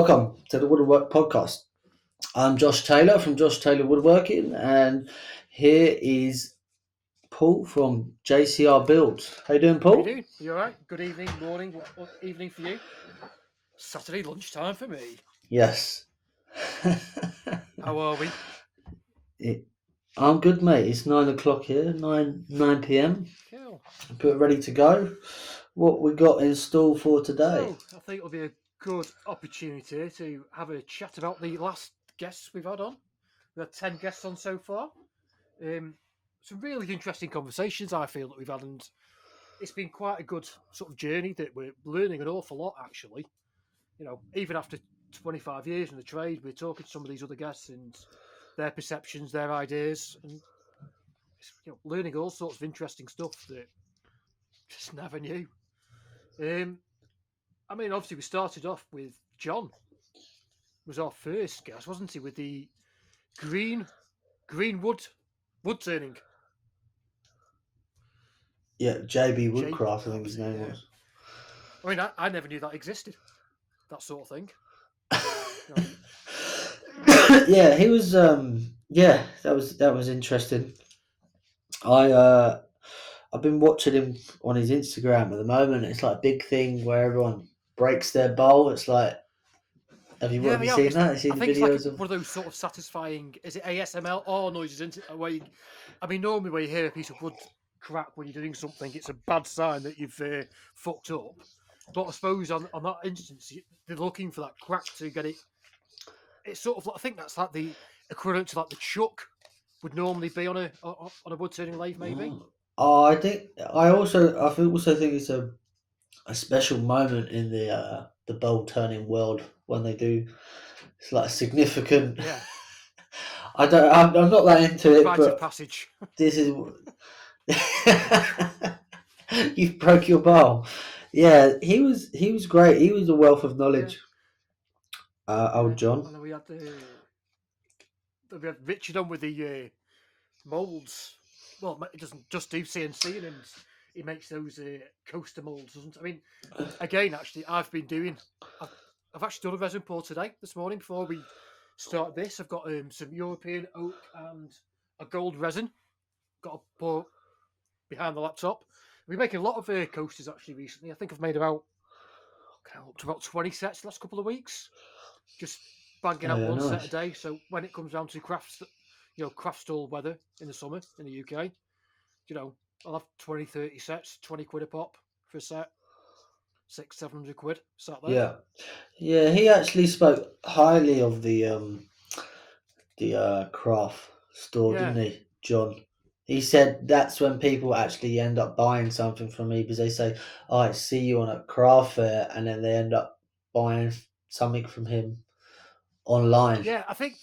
welcome to the Woodwork Podcast. I'm Josh Taylor from Josh Taylor Woodworking, and here is Paul from JCR Builds. How you doing, How you Paul? doing? You all right? Good evening, morning, what evening for you? Saturday lunchtime for me. Yes. How are we? I'm good, mate. It's 9 o'clock here, 9 p.m. Cool. But ready to go. What we got in store for today? So, I think it'll be a good opportunity to have a chat about the last guests we've had on. We've had 10 guests on so far. Some really interesting conversations, I feel, that we've had, and it's been quite a good sort of journey that we're learning an awful lot, actually. You know, even after 25 years in the trade, we're talking to some of these other guests and their perceptions, their ideas, and learning all sorts of interesting stuff that just never knew. I mean, obviously, we started off with John. Was our first guest, wasn't he? With the greenwood wood turning. Yeah, JB Woodcraft, I think his name yeah. was. I mean, I never knew that existed. That sort of thing. Yeah, he was. Yeah, that was interesting. I've been watching him on his Instagram at the moment. It's like a big thing where everyone breaks their bowl. It's like, have you seen that? Have you seen I the think it's like videos of? one of those sort of satisfying. Is it ASMR noises? Isn't it? I mean, normally when you hear a piece of wood crack when you're doing something, it's a bad sign that you've fucked up. But I suppose on that instance, they're looking for that crack to get it. It's sort of, I think that's like the equivalent to like the chuck would normally be on a wood turning lathe, maybe. Oh, I also think it's a special moment in the bowl turning world when they do. It's like significant. Yeah. I'm not that into it, Rite but of passage. this is. You've broke your bowl. Yeah, he was great. He was a wealth of knowledge. Old John. And then we had Richard on with the molds. Well, it doesn't just do CNC, and he makes those coaster molds, doesn't? I mean, again, actually, I've actually done a resin pour today, this morning, before we start this. I've got some European oak and a gold resin. Got a pour behind the laptop. We've been making a lot of coasters actually recently. I think I've made up to about 20 sets the last couple of weeks. Just banging out one set a day. So when it comes down to craft stall weather in the summer in the UK, I'll have 20, 30 sets, 20 quid a pop for a set. 600-700 quid sat there. Yeah. He actually spoke highly of the craft store, didn't he, John? He said that's when people actually end up buying something from me because they say, "Oh, I see you on a craft fair," and then they end up buying something from him online. Yeah, I think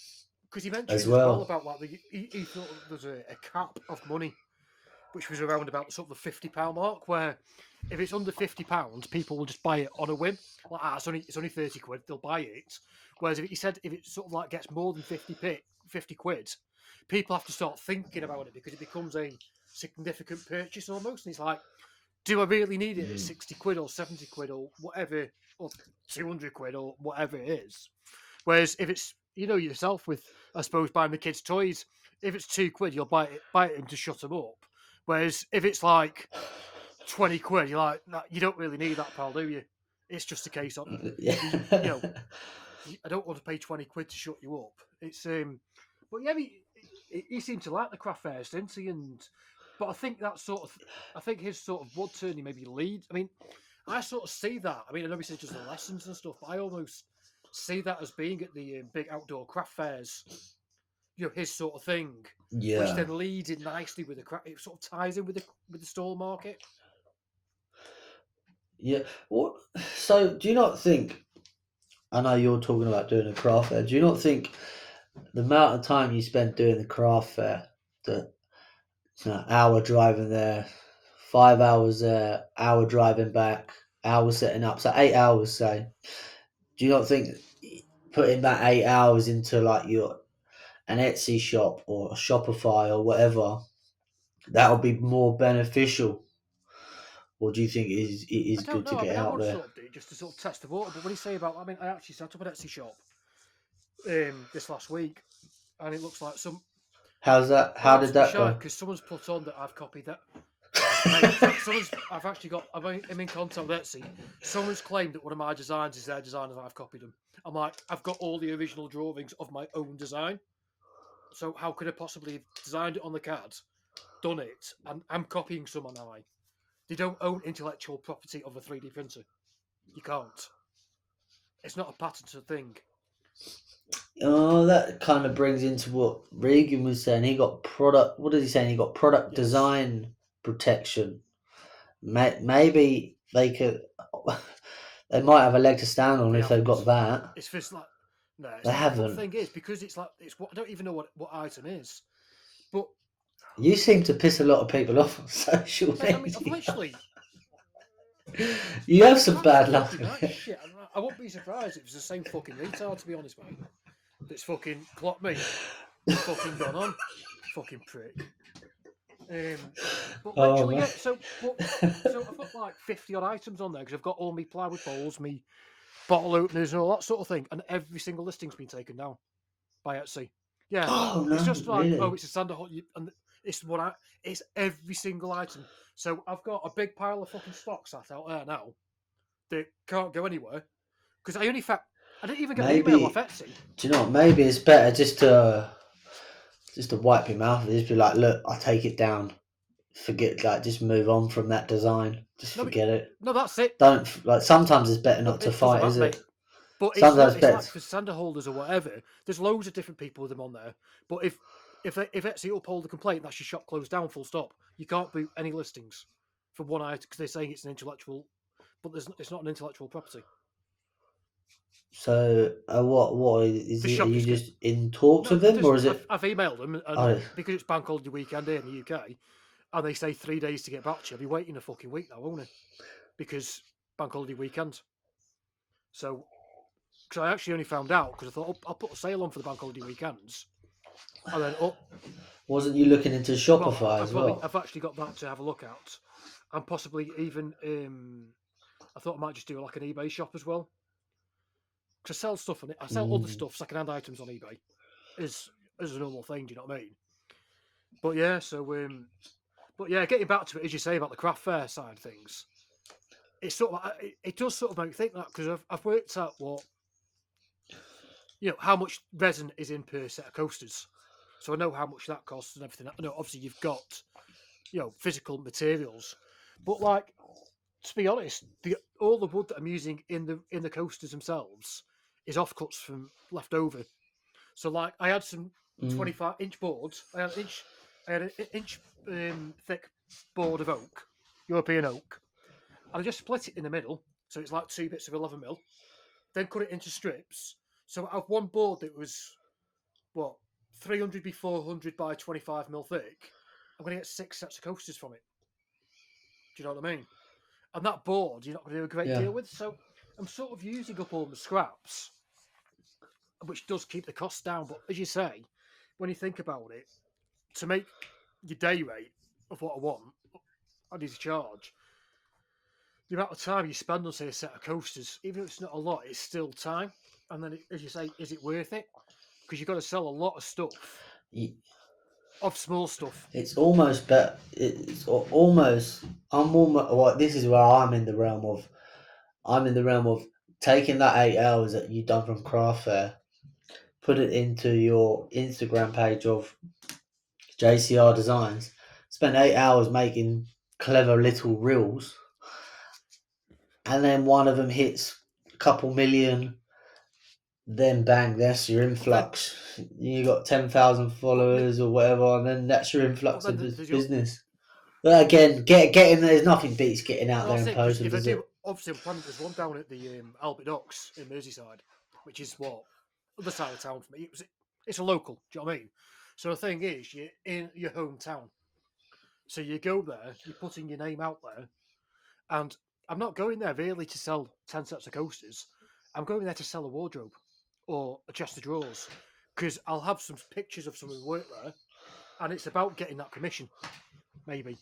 because he mentioned as well about like he thought there's a cap of money, which was around about sort of the £50 mark, where if it's under £50, people will just buy it on a whim. Like, it's only 30 quid, they'll buy it. Whereas if it sort of like gets more than 50 quid, people have to start thinking about it because it becomes a significant purchase almost. And it's like, do I really need it at 60 quid or 70 quid or whatever, or 200 quid or whatever it is? Whereas if it's, yourself with, I suppose, buying the kids' toys, if it's 2 quid, you'll buy it to shut them up. Whereas if it's like 20 quid, you're like, nah, you don't really need that, pal, do you? It's just a case of, I don't want to pay 20 quid to shut you up. It's but yeah, he seemed to like the craft fairs, didn't he? But I think I think his sort of wood turning maybe leads. I mean, I sort of see that. I mean, I know he says just the lessons and stuff, but I almost see that as being at the big outdoor craft fairs. His sort of thing, which then leads in nicely with the craft. It sort of ties in with the stall market. Yeah. What? So, do you not think? I know you're talking about doing a craft fair. Do you not think the amount of time you spend doing the craft fair, hour driving there, 5 hours there, hour driving back, hour setting up, so 8 hours, say. Do you not think putting that 8 hours into like an Etsy shop or a Shopify or whatever, that'll be more beneficial? or do you think it I is don't good to know. I get mean, I out would there? sort of do it just to sort of test the water. But when you say about, I mean, I actually set up an Etsy shop this last week, and it looks like some. How's that? Well, How that's did a bit that shy go? because someone's put on that I've copied that. Mate, I've actually got. I'm in contact with Etsy. Someone's claimed that one of my designs is their design, and I've copied them. I'm like, I've got all the original drawings of my own design. So how could I possibly have designed it on the CAD, done it, and I'm copying someone, am I? They don't own intellectual property of a 3D printer. You can't. It's not a patented thing. Oh, that kind of brings into what Regan was saying. He got product. What did he say? He got product Yes. design protection. Maybe they could. They might have a leg to stand on They if they've got haven't. that. It's just like no, it's They not. But the haven't. thing is, because it's like it's what I don't even know what item is. But You seem to piss a lot of people off on social mate, I mean, I've media. literally You have I've some had bad some luck. fucking right shit. I wouldn't be surprised if it's the same fucking retard, to be honest, mate. That's fucking clocked me and fucking gone on. Fucking prick. But Oh literally, man. yeah. So I've got like 50 odd items on there because I've got all my plywood bowls, me bottle openers, and all that sort of thing, and every single listing's been taken down by Etsy. Yeah, Oh it's no, just like, oh, really? it's a Sander hot, and it's what it's every single item. So I've got a big pile of fucking stock sat out there now that can't go anywhere because I didn't even get an email off Maybe. Etsy. Do you know what? Maybe it's better just to wipe your mouth. Just be like, look, I'll take it down. Forget, like, just move on from that design. Just No, but, forget it. no, that's it. Don't, like, sometimes it's better But not to it doesn't fight, is matter, mate. it? But Sometimes it's better. like for Sander holders or whatever. There's loads of different people with them on there. But if Etsy uphold the complaint, that's your shop closed down. Full stop. You can't boot any listings for one item because they're saying it's an intellectual, but it's not an intellectual property. So, what is The it? Are shop you just get just in talks no. with them, or is I've it? emailed them, and Oh, because it's bank holiday weekend here in the UK, and they say 3 days to get back to you. I'll be waiting a fucking week now, won't I? Because bank holiday weekend. So, because I actually only found out because I thought I'll put a sale on for the bank holiday weekends, and then wasn't you looking into well, Shopify as well? I've actually got that to have a look at, and possibly even I thought I might just do like an eBay shop as well because I sell stuff on it. I sell other stuff, secondhand items on eBay, as a normal thing. Do you know what I mean? But yeah, but yeah, getting back to it as you say about the craft fair side of things, it's sort of it does sort of make me think that because I've worked out what how much resin is in per set of coasters, so I know how much that costs and everything. I know obviously you've got physical materials, but like to be honest, all the wood that I'm using in the coasters themselves is offcuts from leftover. So like I had some Mm. 25-inch boards. I had an inch thick board of oak, European oak, and I just split it in the middle, so it's like two bits of 11mm. Then cut it into strips. So I have one board that was what 300 by 400 by 25mm thick. I'm going to get 6 sets of coasters from it. Do you know what I mean? And that board, you're not going to do a great Yeah. deal with. So I'm sort of using up all the scraps, which does keep the cost down. But as you say, when you think about it, to make your day rate of what I want, I need to charge. The amount of time you spend on, say, a set of coasters, even if it's not a lot, it's still time. And then, as you say, is it worth it? Because you've got to sell a lot of stuff, of small stuff. It's almost better. It's almost. I'm almost. Well, this is where I'm in the realm of. I'm in the realm of taking that 8 hours that you've done from craft fair, put it into your Instagram page of JCR Designs. Spend 8 hours making clever little reels, and then one of them hits a couple million. Then bang, that's your But then, influx. You got 10,000 but I mean, followers or whatever, and then that's your but influx then of there's your business. But again, getting there's nothing beats getting out well, there that's and it. Because posting, if I does do, it? obviously, I'm planning. There's one down at the Albert Docks in Merseyside, which is what other side of town for me. It's a local. Do you know what I mean? So the thing is, you're in your hometown, so you go there, you're putting your name out there, and I'm not going there really to sell 10 sets of coasters. I'm going there to sell a wardrobe or a chest of drawers because I'll have some pictures of some of the work there, and it's about getting that commission. maybe,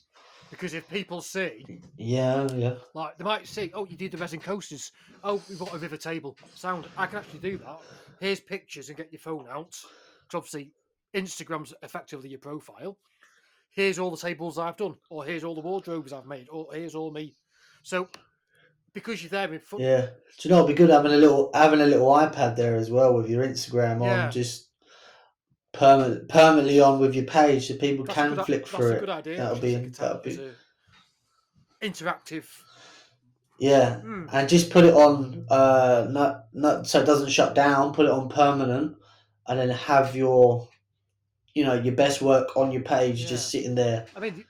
because if people see, Yeah. like, they might see, oh, you did the resin coasters. Oh, we've got a river table. Sound, I can actually do that. Here's pictures and get your phone out. Because obviously, Instagram's effectively your profile. Here's all the tables I've done, or here's all the wardrobes I've made, or here's all me. So, because you're there in front, Yeah. Do you know it'd be good having a little iPad there as well with your Instagram yeah, on, just permanently on with your page, so people that's a can good, flick that's through a good it. idea. That'll Actually, be stick a tab as a interactive. yeah, and just put it on not so it doesn't shut down. Put it on permanent, and then have your your best work on your page Yeah, just sitting there, I mean,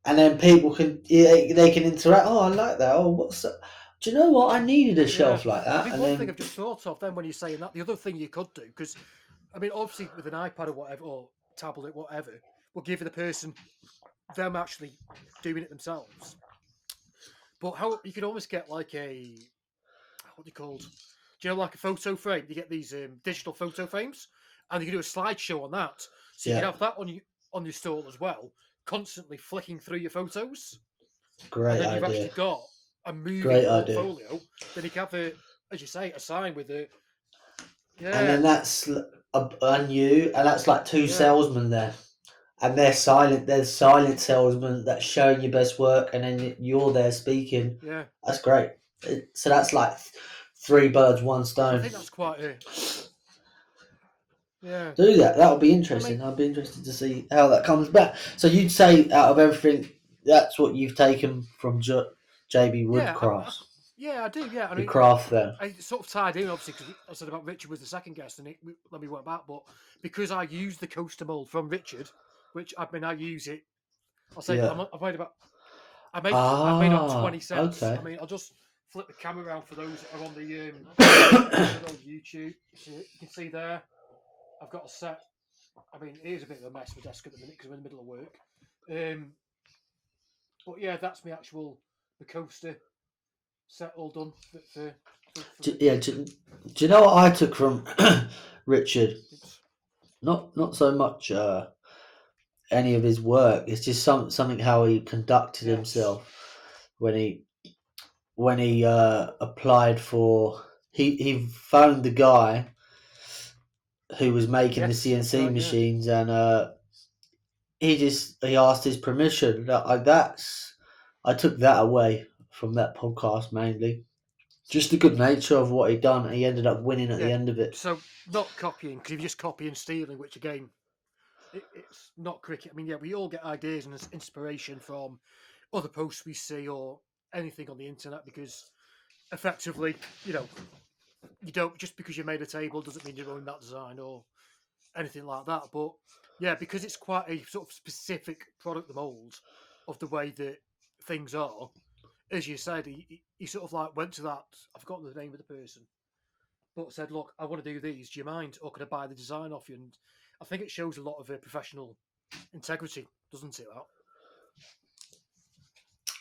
and then people can they can interact. Oh, I like that. Oh, what's that? Do you know what? I needed a yeah. shelf like I that, mean, and one thing then I've just thought of then when you're saying that, the other thing you could do, because I mean, obviously with an iPad or whatever, or tablet, whatever, will give the person them actually doing it themselves. But how you could almost get like a what they called, do you know, like a photo frame? You get these digital photo frames, and you can do a slideshow on that. So you can yeah, have that on your stall as well, constantly flicking through your photos, and great then you've idea, actually got a moving great idea. portfolio. Then you can have a, as you say, a sign with a And yeah, then that's and you, and that's like two yeah, salesmen there. And they're silent. There's silent salesmen that's showing your best work, and then you're there speaking. yeah. That's great. So that's like three birds, one So I stone. think that's quite a yeah. Do that. That'll be I mean, interesting. I'll be interested to see how that comes back. So you'd say out of everything, that's what you've taken from JB yeah, Woodcrafts, yeah, I do. Yeah, I your mean, craft there. I sort of tied in obviously because I said about Richard was the second guest, and let me work back. But because I used the coaster mold from Richard, which I mean I use it. I'll say Yeah. I've made about I've made about 20 Ah. sets. Okay. I mean I'll just flip the camera around for those that are on the good old YouTube. So you can see there, I've got a set. I mean it is a bit of a mess, my desk at the minute because we're in the middle of work. But yeah, that's my actual the coaster set all done for Yeah. Richard. Do you know what I took from Richard? It's Not so much any of his work. It's just something how he conducted yes, himself when he applied for. He phoned the guy who was making the yes, that's CNC right. Yeah, machines, and he asked his permission. I took that away from that podcast mainly. Just the good nature of what he'd done. He ended up winning at the yeah. end of it. So not copying because if you just copy and stealing, which again, it's not cricket. I mean, yeah, we all get ideas and inspiration from other posts we see or anything on the internet because effectively, you know, you don't just because you made a table doesn't mean you own that design or anything like that. But yeah, because it's quite a sort of specific product, the mold of the way that things are. As you said, he sort of like went to that. I've forgotten the name of the person, but said, "Look, I want to do these. Do you mind, or could I buy the design off you?" And I think it shows a lot of professional integrity, doesn't it? That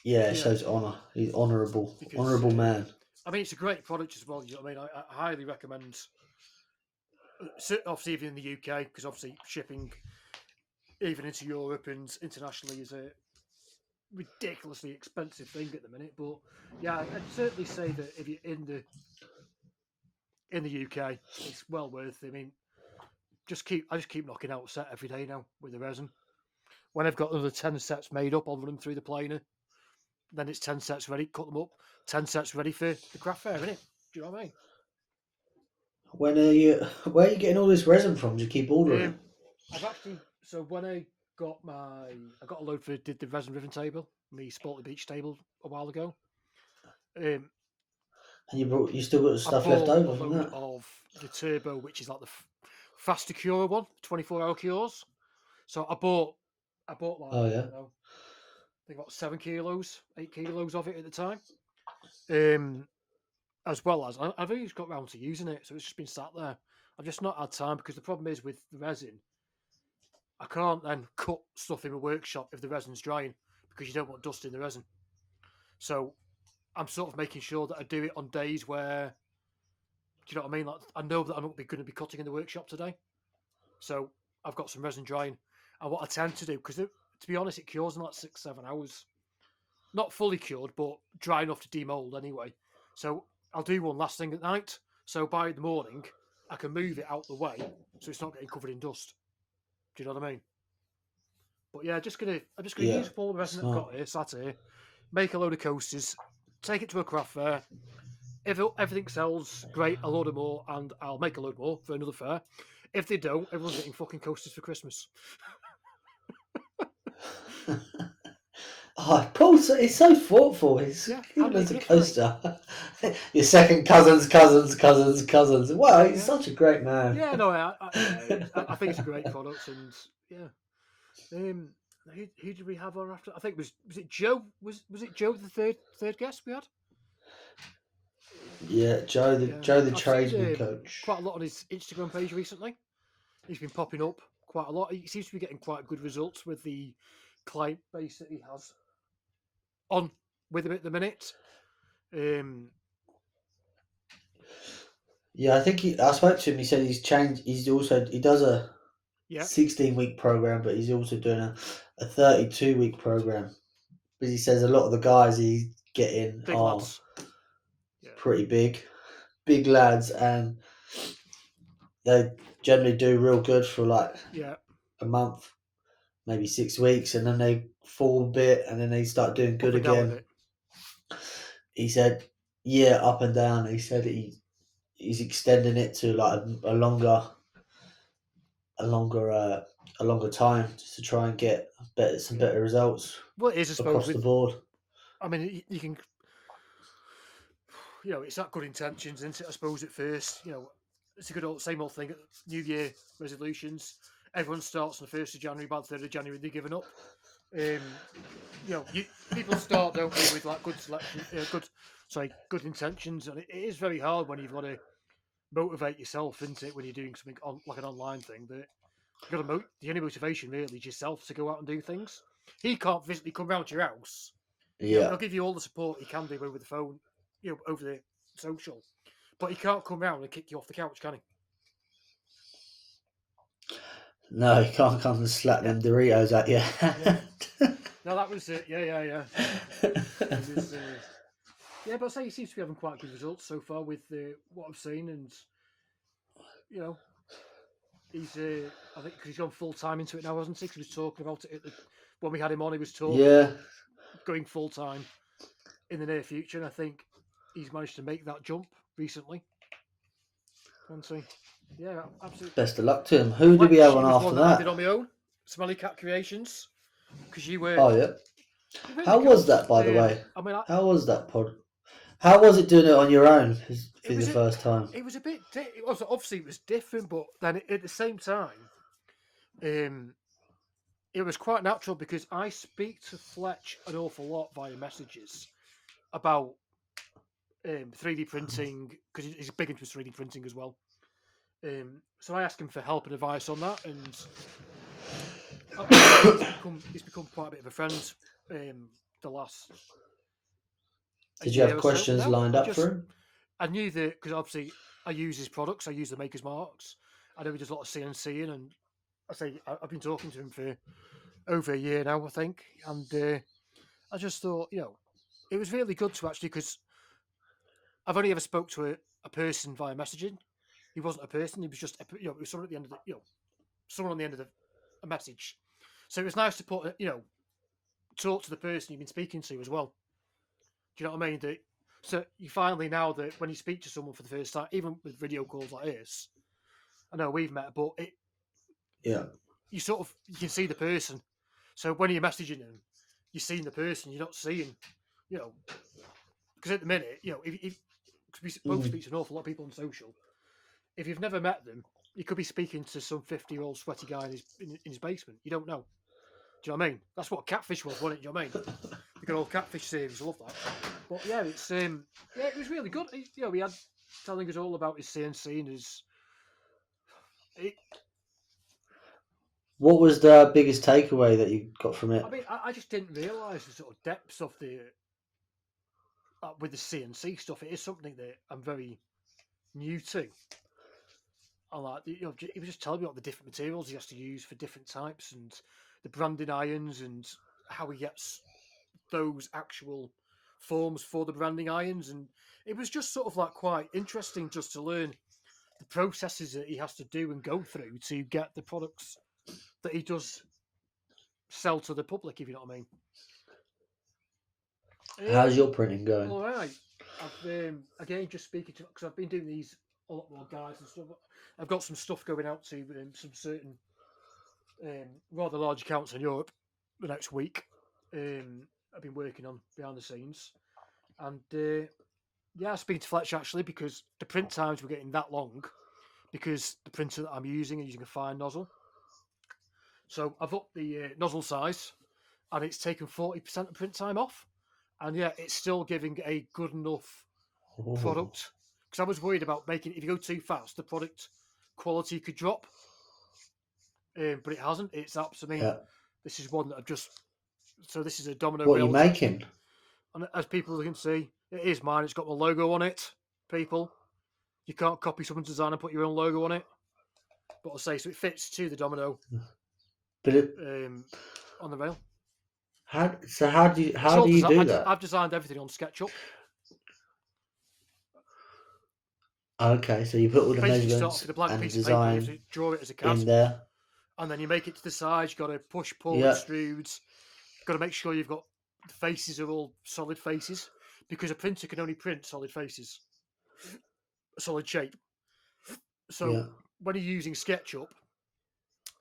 Yeah, it yeah, shows honour. He's honourable, because honourable man. I mean, it's a great product as well. You know what I mean? I highly recommend. Obviously, even in the UK, because obviously shipping even into Europe and internationally is a ridiculously expensive thing at the minute. But yeah, I'd certainly say that if you're in the UK, it's well worth it. I mean, I just keep knocking out a set every day now with the resin. When I've got another 10 sets made up, I'll run them through the planer. Then it's 10 sets ready, cut them up, 10 sets ready for the craft fair, innit? Do you know what I When are you? Where are you getting all this resin from? Do you keep ordering mean? it? I've actually, so when I got a load for, did the resin ribbon table, me Sport the Beach table a while ago. Um, And you still got I stuff left bought a over from load that. of the turbo, which is like the faster cure one, 24-hour cures. So I bought Oh like, I yeah. don't know, I think about 7 kilos, 8 kilos of it at the time. Um, as well as I've only just got round to using it, so it's just been sat there. I've just not had time because the problem is with the resin, I can't then cut stuff in my workshop if the resin's drying because you don't want dust in the resin. So I'm sort of making sure that I do it on days where, do you know what I mean? Like I know that I'm not going to be cutting in the workshop today, so I've got some resin drying. And what I tend to do, because to to be honest, it cures in like 6-7 hours. Not fully cured, but dry enough to demold anyway. So I'll do one last thing at night. So by the morning, I can move it out the way so it's not getting covered in dust. Do you know what I mean? But yeah, I'm just gonna use up all the resin that I've got here, sat here, make a load of coasters, take it to a craft fair. If everything sells, great, I'll order more and I'll make a load more for another fair. If they don't, everyone's getting fucking coasters for Christmas. Oh, Paul's it's so thoughtful. He's giving us a coaster. Your second cousin's. Wow, he's such a great man. Yeah, no, I think it's a great product, and yeah. Who did we have on after? I think was it Joe? Was it Joe the third guest we had? Yeah, Joe the tradesman coach. Quite a lot on his Instagram page recently. He's been popping up quite a lot. He seems to be getting quite good results with the client base that he has on with him at the minute. Yeah, I think I spoke to him. He said he's changed. He does a 16-week program, but he's also doing a 32-week program. Because he says a lot of the guys he's getting are pretty big lads, and they generally do real good for like a month, maybe 6 weeks, and then they fall a bit, and then they start doing good again. He said, "Yeah, up and down." He said he's extending it to like a longer time just to try and get some better results. Well, it is, I suppose, across the board. I mean, you can, it's that good intentions, isn't it? I suppose at first, it's a good same old thing. New Year resolutions. Everyone starts on the 1st of January, by the 3rd of January, they're giving up. People start, don't they, with like good selection, good intentions, and it is very hard when you've got to motivate yourself, isn't it? When you're doing something like an online thing, that you've got the only motivation really is yourself to go out and do things. He can't physically come round to your house. Yeah, he'll give you all the support he can do over the phone, over the social, but he can't come round and kick you off the couch, can he? No, he can't come and slap them Doritos at you. No, that was it. Yeah. But I say he seems to be having quite good results so far with what I've seen, and he's I think because he's gone full time into it now, hasn't he? He was talking about it when we had him on. He was talking going full time in the near future, and I think he's managed to make that jump recently. Yeah, absolutely. Best of luck to him. Who did we have on after that? I did on my own. Smelly Cat Creations. Because you were. Oh yeah. Really how was that, by the way? How was that pod? How was it doing it on your own for the first time? It was a bit. Obviously, it was different, but then at the same time, it was quite natural because I speak to Fletch an awful lot via messages about 3D printing, because he's big into 3D printing as well. So I asked him for help and advice on that, and he's become quite a bit of a friend. The last. Did you have questions lined up for him? I knew that because obviously I use his products. I use the Maker's Marks. I know he does a lot of CNCing, and I've been talking to him for over a year now, I think, and I just thought, it was really good to actually, because I've only ever spoke to a person via messaging. He wasn't a person; he was just it was someone at the end of someone on the end of a message. So it was nice to talk to the person you've been speaking to as well. Do you know what I mean? So you finally, now that when you speak to someone for the first time, even with video calls like this, I know we've met, but you can see the person. So when you're messaging them, you're seeing the person. You're not seeing, because at the minute, if we both speak to an awful lot of people on social. If you've never met them, you could be speaking to some 50-year-old sweaty guy in his basement. You don't know. Do you know what I mean? That's what Catfish was, wasn't it? Do you know what I mean? The good old Catfish series, I love that. But yeah, it's it was really good. He had telling us all about his CNC and his. What was the biggest takeaway that you got from it? I mean, I just didn't realise the sort of depths of with the CNC stuff. It is something that I'm very new to. And he was just telling me what the different materials he has to use for different types and the branding irons and how he gets those actual forms for the branding irons, and it was just sort of like quite interesting just to learn the processes that he has to do and go through to get the products that he does sell to the public, if you know what I mean. How's your printing going? All right. I've again just speaking to, because I've been doing these a lot more guys and stuff. I've got some stuff going out to some certain rather large accounts in Europe the next week. I've been working on behind the scenes, and yeah, I speak to Fletch actually because the print times were getting that long because the printer that I'm using is using a fine nozzle. So I've upped the nozzle size, and it's taken 40% of print time off. And yeah, it's still giving a good enough product. Because I was worried about making if you go too fast, the product quality could drop. But it hasn't. It's absolutely. This is one that I've just. So this is a Domino. What are you making? And as people can see, it is mine. It's got my logo on it. People, you can't copy someone's design and put your own logo on it. But I'll say so. It fits to the Domino. But on the rail. How do you do that? I've designed everything on SketchUp. Okay, so you put all the basically measurements start with a blank and piece design of paper, you draw it as a CAD in there, and then you make it to the sides. You've got to push, pull, extrudes. You've got to make sure you've got the faces are all solid faces because a printer can only print solid faces, a solid shape. So when you're using SketchUp,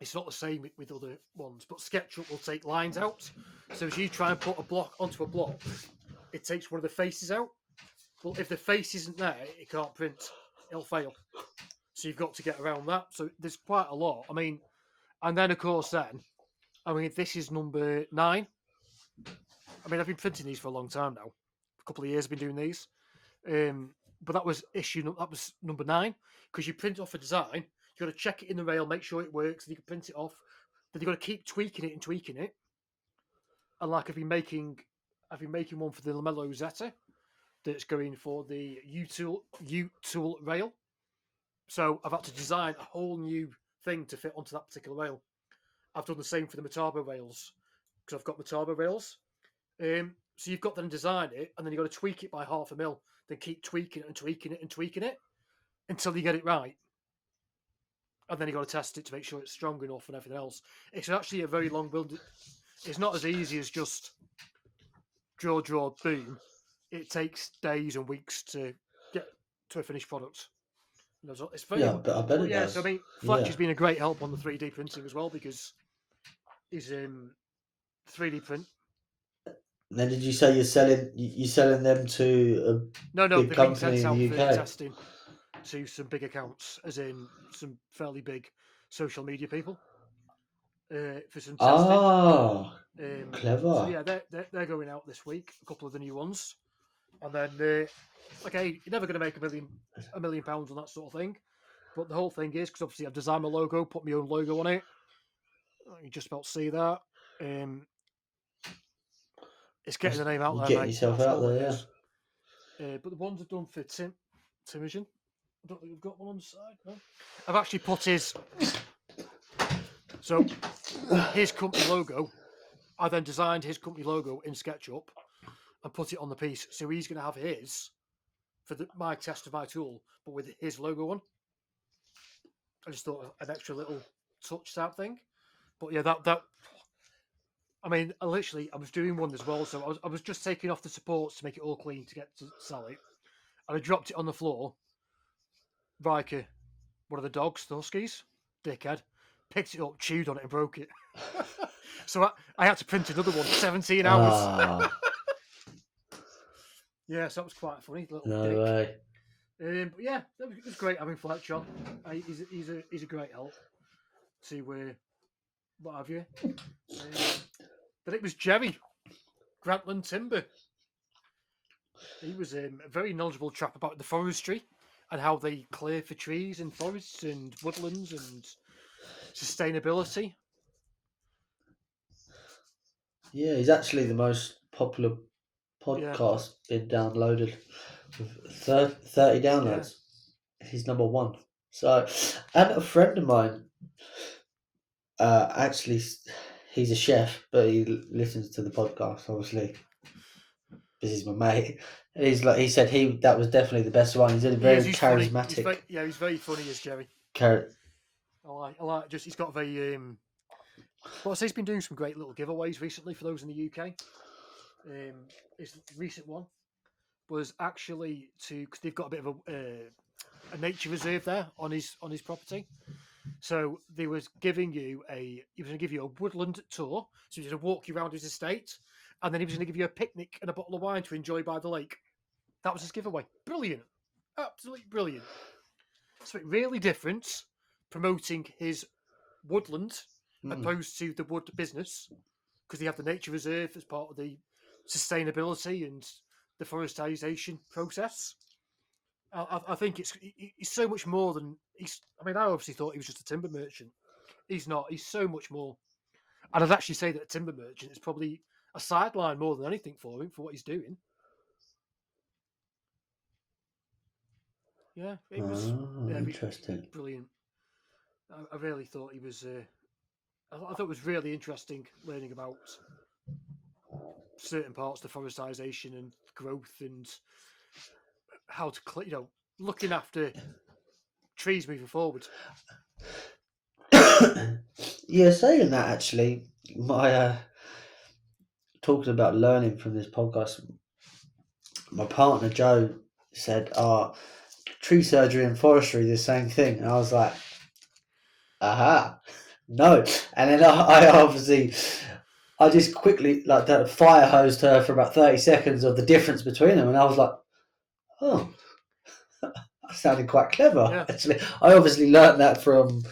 it's not the same with other ones, but SketchUp will take lines out. So as you try and put a block onto a block, it takes one of the faces out. Well, if the face isn't there, it can't print. It'll fail. So you've got to get around that. So there's quite a lot. I mean, and then of course this is number 9. I mean, I've been printing these for a long time now. A couple of years I've been doing these. But that was number 9 because you print off a design. You've got to check it in the rail, make sure it works, and you can print it off. Then you've got to keep tweaking it. And like I've been making one for the Lamello Zeta that's going for the U-Tool rail. So I've had to design a whole new thing to fit onto that particular rail. I've done the same for the Metabo rails because I've got Metabo rails. So you've got to then design it, and then you've got to tweak it by 0.5 mil. Then keep tweaking it until you get it right. And then you've got to test it to make sure it's strong enough and everything else. It's actually a very long build. It's not as easy as just draw, boom. It takes days and weeks to get to a finished product. It's very, I bet it does. So I mean, Fletch has been a great help on the 3D printing as well because he's 3D print. Then did you say you're selling them to a big company in the UK? Testing to some big accounts, as in some fairly big social media people for some testing. Clever. So yeah, they're going out this week. A couple of the new ones, and then you're never going to make £1 million on that sort of thing. But the whole thing is because obviously I've designed my logo, put my own logo on it. You just about see that. It's getting the name out there. Getting yourself out there, yeah. But the ones I've done for Timogen, I don't think we've got one on the side. No, I've actually put his company logo. I then designed his company logo in SketchUp and put it on the piece. So he's going to have his for my test of my tool, but with his logo on. I just thought an extra little touch type thing. But yeah, that. I mean, I was doing one as well, so I was just taking off the supports to make it all clean to get to sell it, and I dropped it on the floor. Riker, one of the dogs, the Huskies, dickhead, picked it up, chewed on it, and broke it. So I had to print another one, 17 hours. Yeah, so that was quite funny. No way. But yeah, it was great having Fletch on. He's a great help to what have you. But it was Jerry Grantland Timber. He was a very knowledgeable chap about the forestry and how they clear for trees and forests and woodlands and sustainability. Yeah, he's actually the most popular podcast been downloaded with 30 downloads. Yeah. He's number 1. So, and a friend of mine, actually, he's a chef, but he listens to the podcast, obviously, because he's my mate. And he said that was definitely the best one. He's a very He's funny. charismatic. He's very funny as Jerry. I like just he's got a very well, so he's been doing some great little giveaways recently for those in the UK. His recent one was actually because they've got a bit of a nature reserve there on his property. So they was giving you he was going to give you a woodland tour. So he was going to walk you around his estate, and then he was going to give you a picnic and a bottle of wine to enjoy by the lake. That was his giveaway. Brilliant, absolutely brilliant. Something really different, promoting his woodland opposed to the wood business, because they have the nature reserve as part of the sustainability and the forestisation process. I think he's so much more than I obviously thought he was just a timber merchant. He's not. He's so much more. And I'd actually say that a timber merchant is probably a sideline more than anything for him for what he's doing. Yeah, it was interesting. Brilliant. I really thought he was. I thought it was really interesting learning about certain parts of the forestisation and growth and how to, looking after trees moving forward. Yeah, saying that actually, my talking about learning from this podcast, my partner Joe said, tree surgery and forestry the same thing. And I was like, aha, no. And then I just quickly that fire hosed her for about 30 seconds of the difference between them, and I was like, oh, that sounded quite clever. Yeah. Actually, I obviously learned that from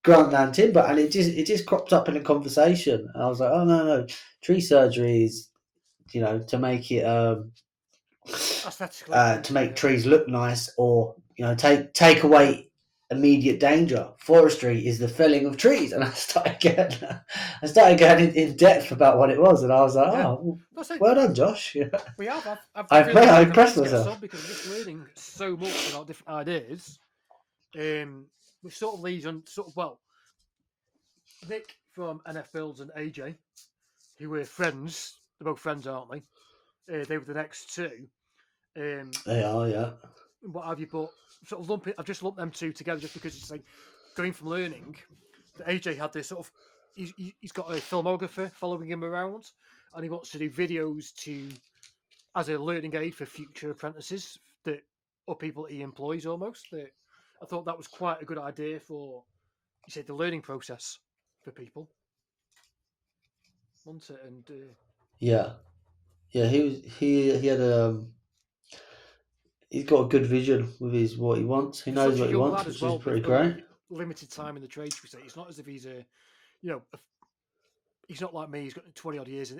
Grantland Timber, and it just cropped up in a conversation, and I was like, oh no, tree surgery is, to make it to make trees look nice, or take away immediate danger. Forestry is the felling of trees, and I started going in depth about what it was, and I was like, well done, Josh. We have. I impressed myself because we're just learning so much about different ideas. Which sort of leads on Nick from NF Builds and AJ, who were friends. They're both friends, aren't they? They were the next two. They are, yeah. What have you? But sort of I've just lumped them two together just because it's like going from learning. AJ had this sort of. He's got a filmographer following him around, and he wants to do videos as a learning aid for future apprentices or people that he employs almost. I thought that was quite a good idea for, you said, the learning process for people. Wasn't it? And yeah, he had he's got a good vision with what he wants. He knows what he wants, which is pretty great. Limited time in the trade, should we say? It's not as if he's he's not like me. He's got 20 odd years,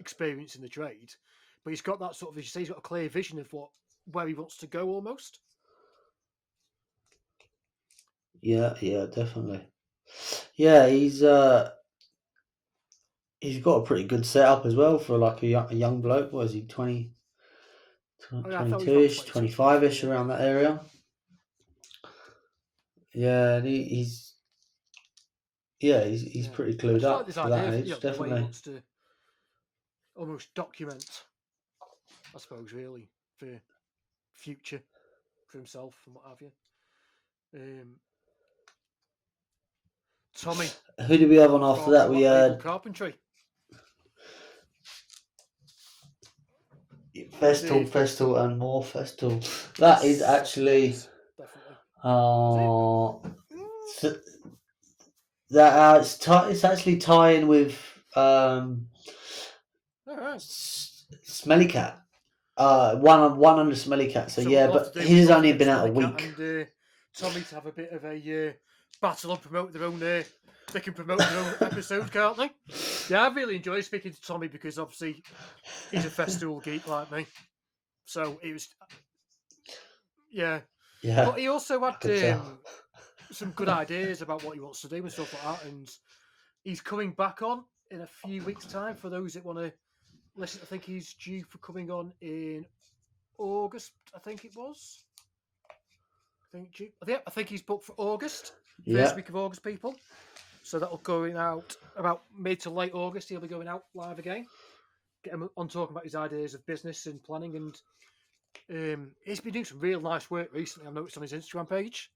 experience in the trade, but he's got that sort of, as you say, he's got a clear vision of where he wants to go almost. Yeah, definitely. Yeah, he's got a pretty good setup as well for like a young bloke. What is he, 22-ish, 25-ish, around that area? Yeah, and he's pretty clued up for that age, definitely. He wants to almost document, I suppose, really, for future, for himself and what have you. Tommy. Who did we have on after that? We had carpentry. Festool and more Festool. That is actually it's actually tying with Smelly Cat. One under Smelly Cat. So yeah, but his has only been out a week. And Tommy to have a bit of a battle and promote their own. They can promote their own episode, can't they? Yeah, I really enjoy speaking to Tommy because obviously he's a Festool geek like me. So it was, yeah. But he also had some good ideas about what he wants to do and stuff like that. And he's coming back on in a few weeks' time for those that want to listen. I think he's due for coming on in August. I think it was. I think he's booked for August. First week of August, people. So that'll going out about mid to late August. He'll be going out live again. Get him on talking about his ideas of business and planning, and he's been doing some real nice work recently. I've noticed on his Instagram page.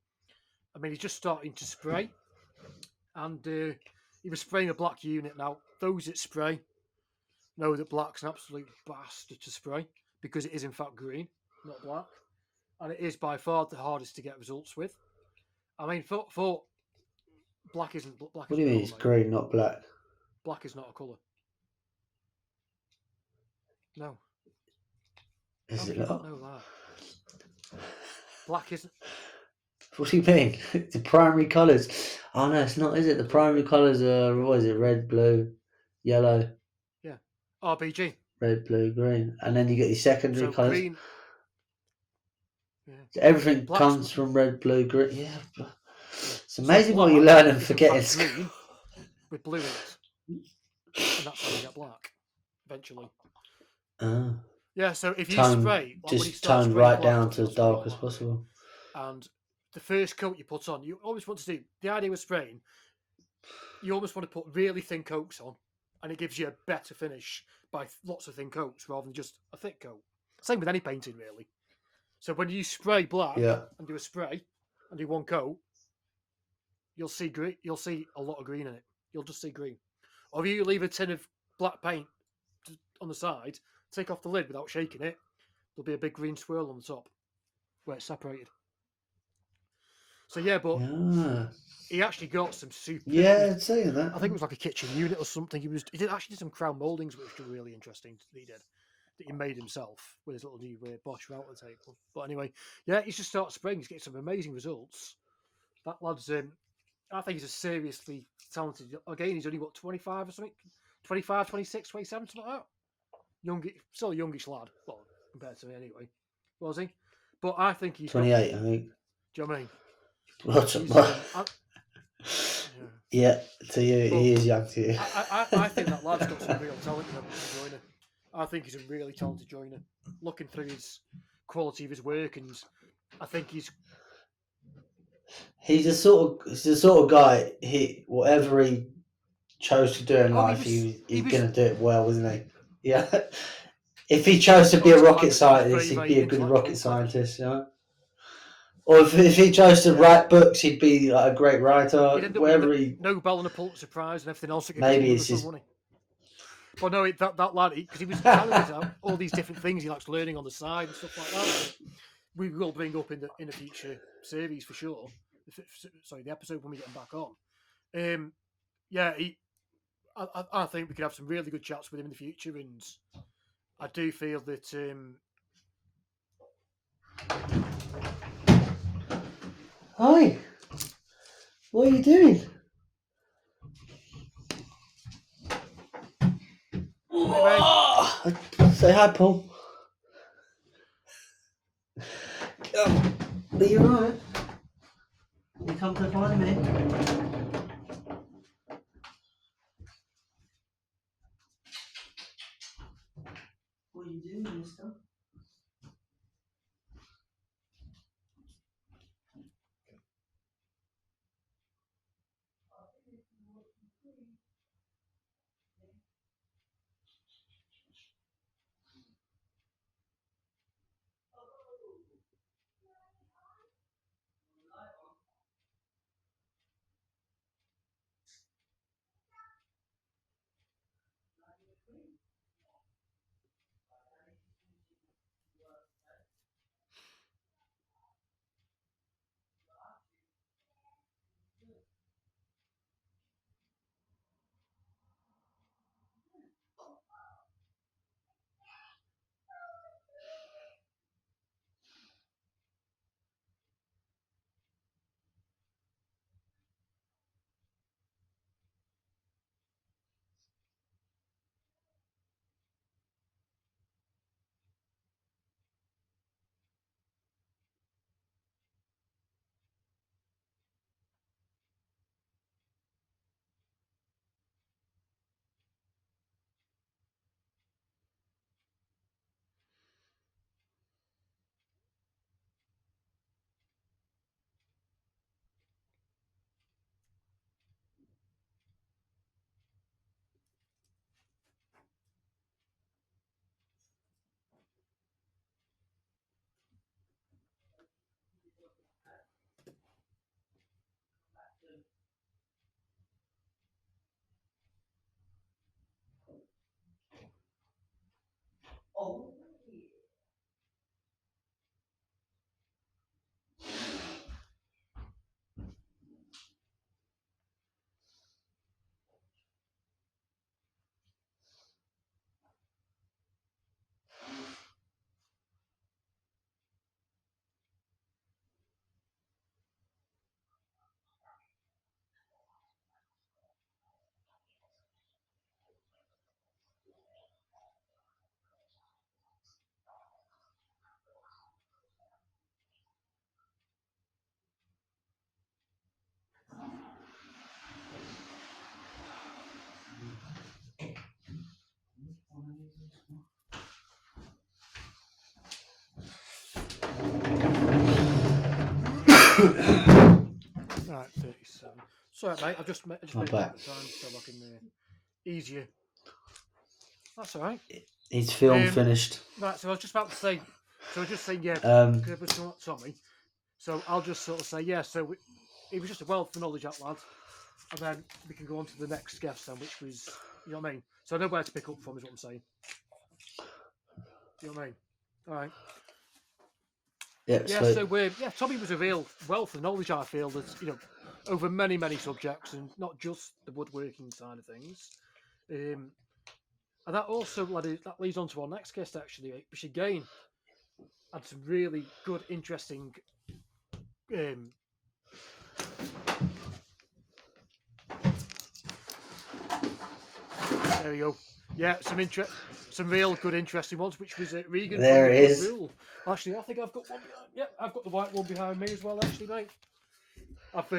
I mean, he's just starting to spray, and he was spraying a black unit. Now, those that spray know that black's an absolute bastard to spray because it is in fact green, not black, and it is by far the hardest to get results with. I mean, for black isn't black. What do you mean it's green, not black? Black is not a colour. No. Is it not? No, that. Black isn't. What do you mean? The primary colours. Oh no, it's not, is it? The primary colours are, what is it? Red, blue, yellow. Yeah. RBG. Red, blue, green. And then you get your secondary So colours. green. Yeah. So everything Black's comes from red, blue, green. Yeah. It's amazing so what you learn and forget in school. Green with blue in it. And that's how you get black eventually. Oh. Yeah, so if you Tone, spray, just tone right down to as dark as possible. And the first coat you put on, you always want to do, the idea with spraying, you almost want to put really thin coats on, and it gives you a better finish by lots of thin coats rather than just a thick coat. Same with any painting, really. So when you spray black and do a spray and do one coat, you'll see green. You'll see a lot of green in it. You'll just see green. Or if you leave a tin of black paint on the side, take off the lid without shaking it, there'll be a big green swirl on the top where it's separated. So yeah, but he actually got some super. Yeah, I'd say that. I think it was like a kitchen unit or something. He did actually some crown mouldings, which were really interesting. That he did, that he made himself with his little new Bosch router table. But anyway, yeah, he's just started spraying. He's getting some amazing results. That lad's, I think he's a seriously talented. Again, he's only what 25 or something, 25, 26, 27, something like that. Still a youngish lad. Well, compared to me anyway, was he? But I think he's 28. I think. Do you know what I mean? Yeah, to you, he is young to you. I think that lad's got some real talent in him as a joiner. I think he's a really talented joiner. Looking through his quality of his work, and I think he's the sort of guy. Whatever he chose to do in life, he's going to do it well, isn't he? Yeah. If he chose to be a rocket scientist, he'd be a good rocket scientist, you know. Or if he chose to write books, he'd be like a great writer. Wherever he Nobel and a Pulitzer Prize and everything else. Maybe it's his. Well, no, that lad, because he was telling us all these different things he likes learning on the side and stuff like that. We will bring up in a future series for sure. Sorry, the episode when we get him back on. Yeah, I think we could have some really good chats with him in the future, and I do feel that. Hi. What are you doing? Say hi, Paul. Are you alright? You come to find me? What are you doing, mister? Right, 37. Sorry, mate. I just made I'm it back. at the time so I can easier. That's all right. His film finished. Right, so I was just about to say. So I was just saying, yeah, because it was Tommy. So I'll just sort of say, yeah. So it was just a wealth of knowledge, that lad. And then we can go on to the next guest then, which was, you know what I mean. So I know where to pick up from, is what I'm saying. You know what I mean? All right. Yeah, Yeah, sweet. so Tommy was a real wealth of knowledge, I feel, that, over many, many subjects, and not just the woodworking side of things. And that also that leads on to our next guest, actually, which again had some really good, interesting there we go. Yeah, some real good, interesting ones, which was Regan. There from it the Good is. Rule. Actually, I think I've got one behind. Yeah, I've got the white one behind me as well, actually, mate. I've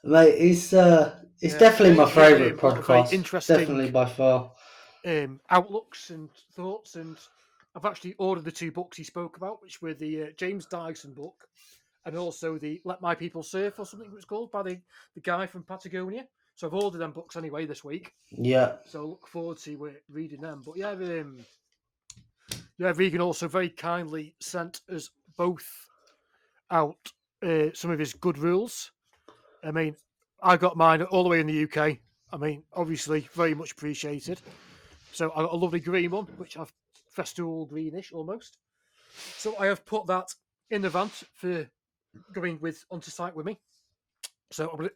Mate, it's definitely my favourite a lot of very podcast. interesting Definitely by far. outlooks and thoughts, and I've actually ordered the 2 books he spoke about, which were the James Dyson book and also the Let My People Surf, or something it was called, by the guy from Patagonia. So I've ordered them books anyway this week. Yeah. So I look forward to reading them. But yeah, Regan also very kindly sent us both out some of his good rules. I mean, I got mine all the way in the UK. I mean, obviously, very much appreciated. So I got a lovely green one, which I've festool greenish almost. So I have put that in the van for going onto site with me. So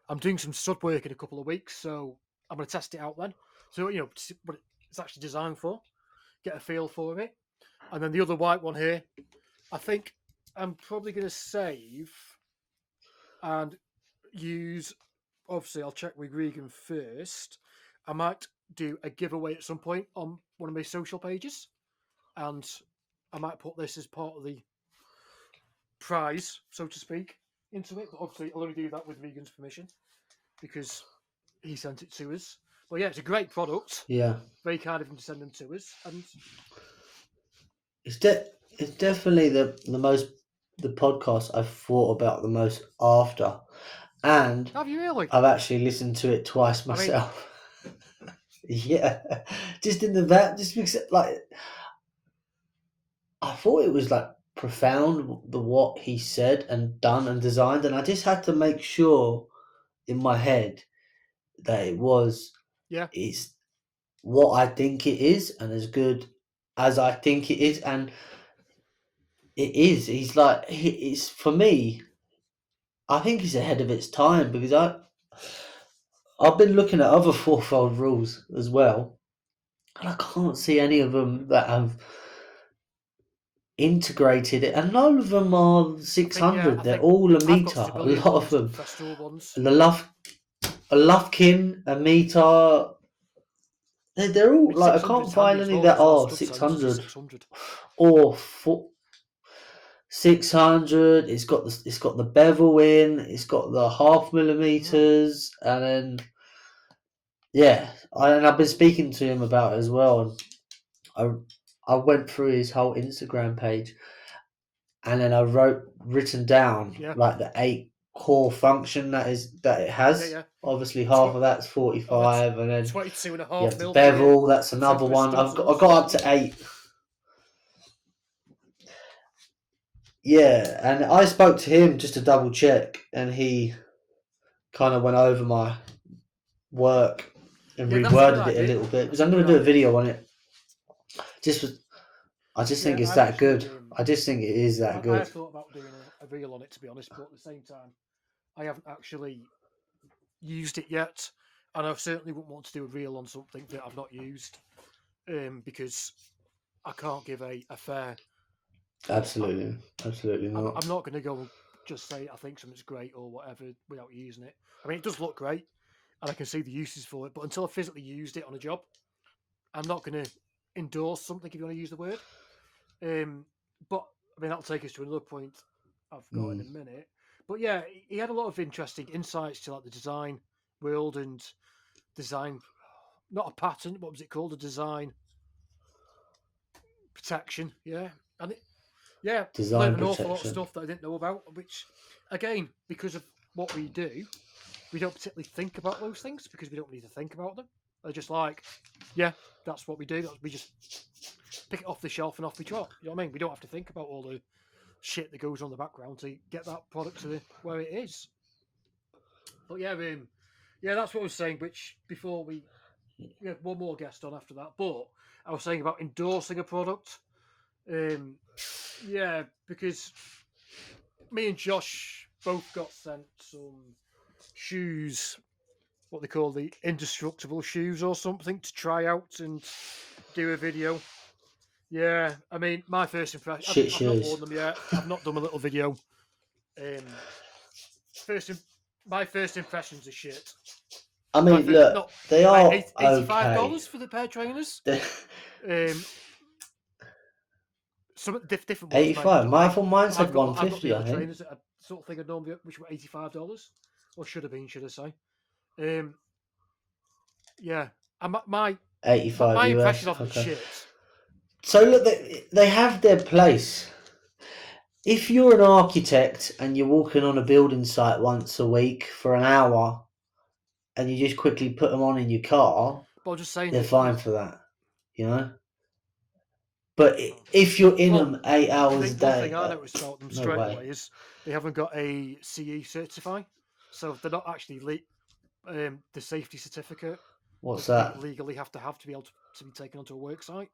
I'm doing some stud work in a couple of weeks, so I'm going to test it out then. So see what it's actually designed for, get a feel for it, and then the other white one here, I think I'm probably going to save and use. Obviously, I'll check with Regan first. I might do a giveaway at some point on one of my social pages, and I might put this as part of the prize, so to speak, into it. But obviously, I'll only do that with Regan's permission because he sent it to us. But yeah, it's a great product. Yeah. Very kind of him to send them to us, and it's definitely the podcast I've thought about the most after, and have you really? I've actually listened to it twice myself. Yeah, just in the van, just because like I thought it was like profound what he said and done and designed, and I just had to make sure in my head that it's what I think it is and as good as I think it is, and it is. He's like it's for me. I think he's ahead of its time because I've been looking at other fourfold rules as well, and I can't see any of them that have integrated it, and none of them are 600. They're all a meter. A lot of them. A Lufkin, a meter. They're all like I can't find any that are 600 or 600. It's got the bevel in. It's got the half millimeters, and then I've been speaking to him about it as well. And I went through his whole Instagram page, and then I written down like the 8 core function that it has. Obviously, half of that's 45, and then 22.5 the bevel. That's another one. I got up to 8. Yeah, and I spoke to him just to double check, and he kind of went over my work and Yeah, that's a good reworded it a idea. little bit because That's a I'm going good to do a idea. video on it. I just think Yeah, it's I've that actually, good. I just think it is that I good. have thought about doing a reel on it, to be honest, but at the same time, I haven't actually used it yet, and I certainly wouldn't want to do a reel on something that I've not used, because I can't give a fair. Absolutely not. I'm not going to go and just say I think something's great or whatever without using it. I mean, it does look great, and I can see the uses for it, but until I've physically used it on a job, I'm not going to endorse something, if you want to use the word. But I mean, that'll take us to another point I've got in a minute. But yeah, he had a lot of interesting insights to like the design world and design, not a patent. What was it called? A design protection. Yeah, and yeah, Design learned an awful lot of protection. stuff that I didn't know about. Which, again, because of what we do, we don't particularly think about those things because we don't need to think about them. They're just like, yeah, that's what we do. We just pick it off the shelf and off we trot. You know what I mean? We don't have to think about all the shit that goes on in the background to get that product to where it is. But yeah, that's what I was saying. Which before we had one more guest on after that, but I was saying about endorsing a product. Yeah, because me and Josh both got sent some shoes, what they call the indestructible shoes or something, to try out and do a video. Yeah, I mean, my first impression. I've not worn them yet. I've not done a little video. My first impressions are shit. I mean, look, they are $85 okay. for the pair of trainers. Some different ones. 85. Mine said I've got 150. the other I think. trainers that I sort of think I'd normally, which were $85, or should have been, should I say? Yeah, and my 85 my US. impression of them is shit. So look, they have their place. If you're an architect and you're walking on a building site once a week for an hour, and you just quickly put them on in your car, but I'm just saying they're fine for that, you know. But if you're in them 8 hours a day, one thing I noticed about them straight away is they haven't got a CE certify, so they're not actually the safety certificate. What's that? They legally have to be able to be taken onto a work site,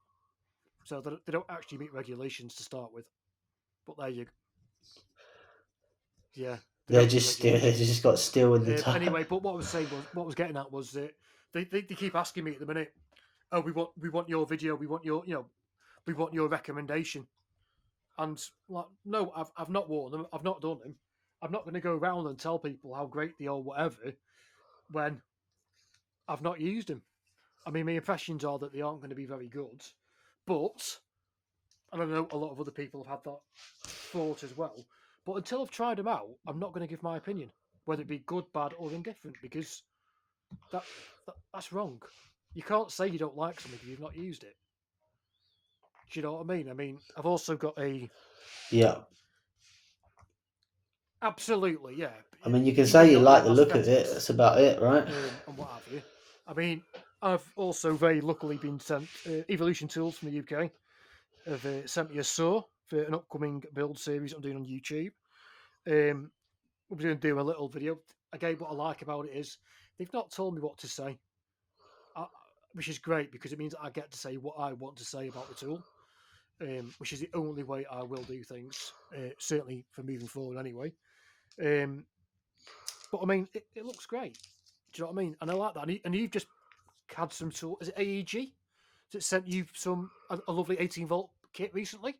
so they don't actually meet regulations to start with. But there you go. Yeah, they just got steel in the tire. Anyway, but what I was saying was, what I was getting at was that they keep asking me at the minute, oh, we want your video, we want your we want your recommendation, and like, no, I've not worn them, I've not done them, I'm not going to go around and tell people how great they are, whatever, when I've not used them. I mean, my impressions are that they aren't going to be very good, but and I know a lot of other people have had that thought as well. But until I've tried them out, I'm not going to give my opinion, whether it be good, bad, or indifferent, because that's wrong. You can't say you don't like something if you've not used it. Do you know what I mean? I mean, I've also got a... Yeah. Absolutely, yeah. I mean, you can say you like the look of it. That's about it, right? And what have you. I mean, I've also very luckily been sent... Evolution Tools from the UK have sent me a saw for an upcoming build series I'm doing on YouTube. We're going to do a little video. Again, what I like about it is they've not told me what to say, which is great because it means I get to say what I want to say about the tool, which is the only way I will do things, certainly for moving forward anyway. But I mean, it looks great. Do you know what I mean? And I like that. And you've just had some tool. Is it AEG? Has it sent you a lovely 18-volt kit recently?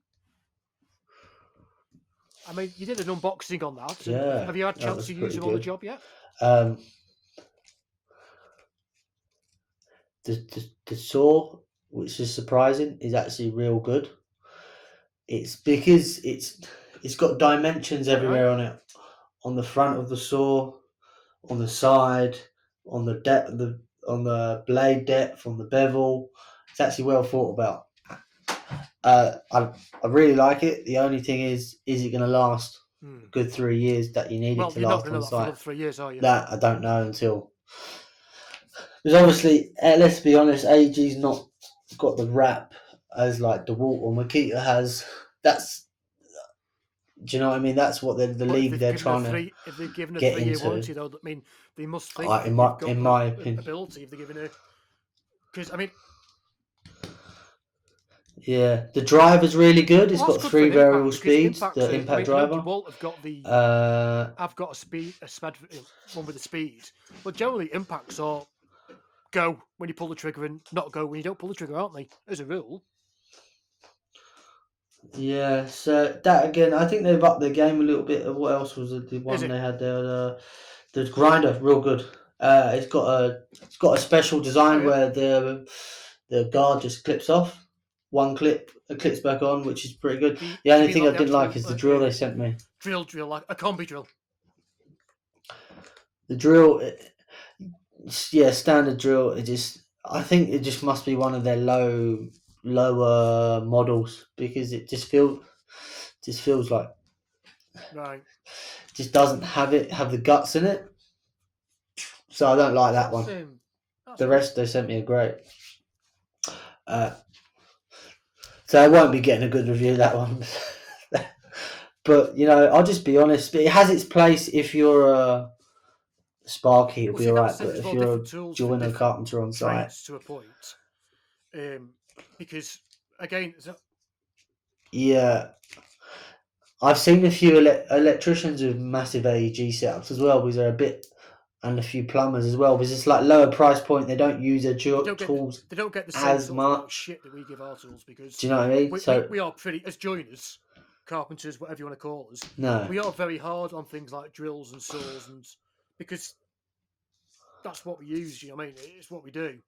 I mean, you did an unboxing on that. Yeah. Have you had a chance to use it on the job yet? The saw, which is surprising, is actually real good. It's because it's got dimensions everywhere on it, on the front of the saw, on the side, on the depth, on the blade depth, on the bevel. It's actually well thought about. I really like it. The only thing is it going to last a good 3 years that you need it to last on site? For another 3 years, are you? That I don't know until. Because obviously, let's be honest, AEG's not got the rap as like DeWalt or Makita has. That's, do you know what I mean? That's what the league they're trying to if they've given a get 3-year into. warranty, though, I mean, they must think in my opinion, ability if they're giving because I mean, Yeah, the driver's really good. It's well, got that's good 3 for an variable impact because speeds. impacts. The I impact mean, I know driver. DeWalt have got the. Uh, I've got a sped one with the speed, but generally impacts are go when you pull the trigger and not go when you don't pull the trigger, aren't they? As a rule. yeah. So that again, I think they've upped their game a little bit. What else was it? The one it? they had there? The grinder, real good. It's got a special design Oh, yeah. where the guard just clips off. One clip, it clips back on, which is pretty good. The The do you only mean thing like I the didn't like actual is the drill they sent me. drill like a combi drill? The drill, yeah, standard drill. I think it just must be one of their lower models because it just feels like Right. just doesn't have the guts in it. So I don't like that one. That's The good. rest they sent me are great. So I won't be getting a good review that one. But I'll just be honest. It has its place if you're a Sparky, it'll Well, be see, alright. that's But there's if all you're a different tools for joiner different carpenter on site, trades to a point. Because again, yeah, I've seen a few electricians with massive AEG setups as well, because they're a bit, and a few plumbers as well, because it's like lower price point. They don't use their tools they don't get the same as sort of amount of much. shit that we give our tools because Do you know what I mean? we are pretty as joiners, carpenters, whatever you want to call us. No, We are very hard on things like drills and saws, and because that's what we use. You know what I mean? It's what we do.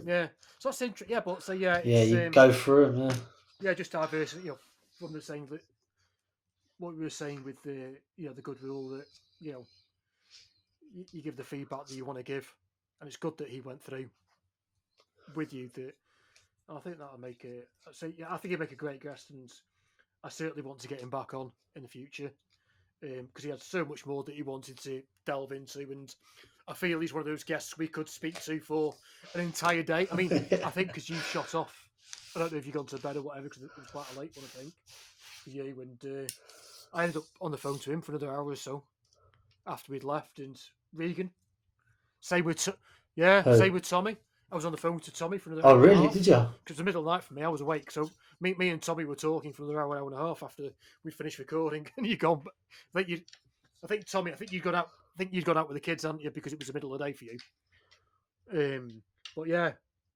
Yeah. So that's interesting. Yeah, but so yeah, yeah, it's you go through them. yeah, just diversity. From the saying that what we were saying with the the good rule that you you give the feedback that you want to give, and it's good that he went through with you. That I think that'll make a. So yeah, I think he'd make a great guest, and I certainly want to get him back on in the future because he had so much more that he wanted to delve into, and I feel he's one of those guests we could speak to for an entire day. I mean, I think because you shot off. I don't know if you've gone to bed or whatever because it was quite a late one, I think, for you. And I ended up on the phone to him for another hour or so after we'd left. And Regan, same with Tommy. I was on the phone to Tommy for another hour. Oh, really? And a half. Did you? Because it was the middle of the night for me. I was awake, so me and Tommy were talking for another hour and a half after we finished recording. And you gone. I think Tommy. I think you'd gone out. I think you'd gone out with the kids, hadn't you? Because it was the middle of the day for you. But yeah,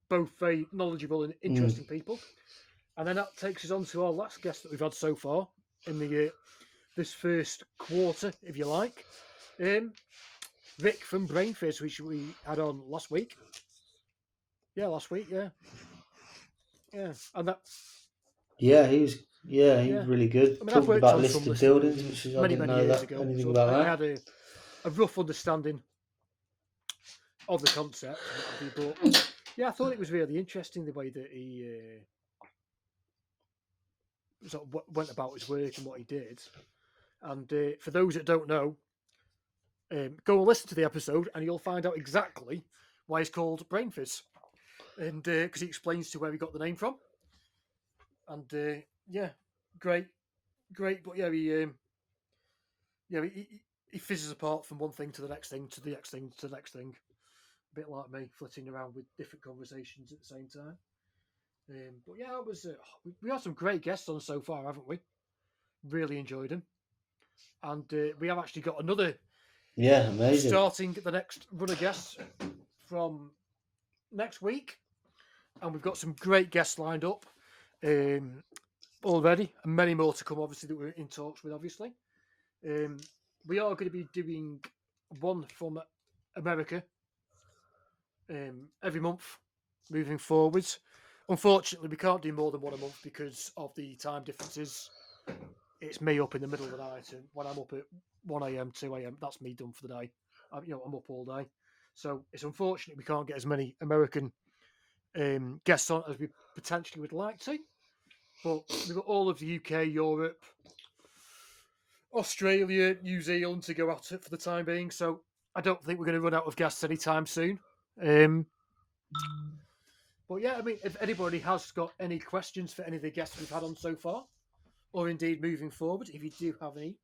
both very knowledgeable and interesting people. And then that takes us on to our last guest that we've had so far in the this first quarter, if you like. Rick from Brainfizz, which we had on last week. Yeah, last week, yeah. And that. Yeah, he was. Yeah, he was really good. I mean, I've Talking worked about on listed some buildings, which is, I didn't know years that ago, anything so about I that. had a rough understanding of the concept, but yeah, I thought it was really interesting the way that he sort of went about his work and what he did. And for those that don't know, go and listen to the episode, and you'll find out exactly why it's called Brainfizz, and because he explains to where he got the name from. And yeah, great. But yeah, he fizzes apart from one thing to the next thing to the next thing to the next thing. A bit like me, flitting around with different conversations at the same time. But yeah, it was. We had some great guests on so far, haven't we? Really enjoyed them, and we have actually got another. Yeah, amazing. Starting the next run of guests from next week, and we've got some great guests lined up already, and many more to come. Obviously, that we're in talks with. Obviously, we are going to be doing one from America every month moving forwards. Unfortunately, we can't do more than one a month because of the time differences. It's me up in the middle of the night, and when I'm up at 1 a.m., 2 a.m., that's me done for the day. I'm up all day. So it's unfortunate we can't get as many American guests on as we potentially would like to. But we've got all of the UK, Europe, Australia, New Zealand to go at it for the time being. So I don't think we're going to run out of guests anytime soon. But yeah, I mean, if anybody has got any questions for any of the guests we've had on so far, or indeed moving forward, if you do have any,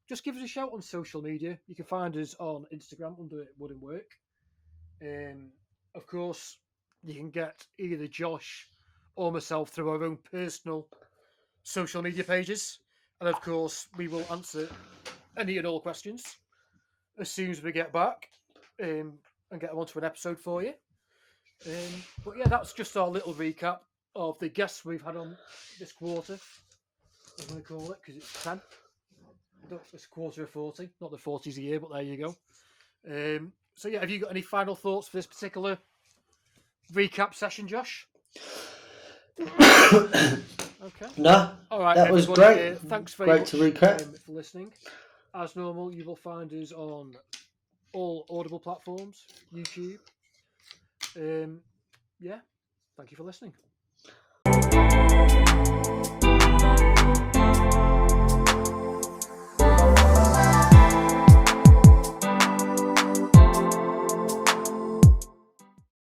just give us a shout on social media. You can find us on Instagram under Wood and Work. Of course, you can get either Josh or myself through our own personal social media pages. And of course, we will answer any and all questions as soon as we get back and get them onto an episode for you. But yeah, that's just our little recap of the guests we've had on this quarter. I'm going to call it because it's 10. It's a quarter of 40, not the 40s a year, but there you go. So yeah, have you got any final thoughts for this particular recap session, Josh? Okay. No. All right. That was great. Thanks very much to recap. For listening. As normal, you will find us on all Audible platforms, YouTube. Yeah. Thank you for listening.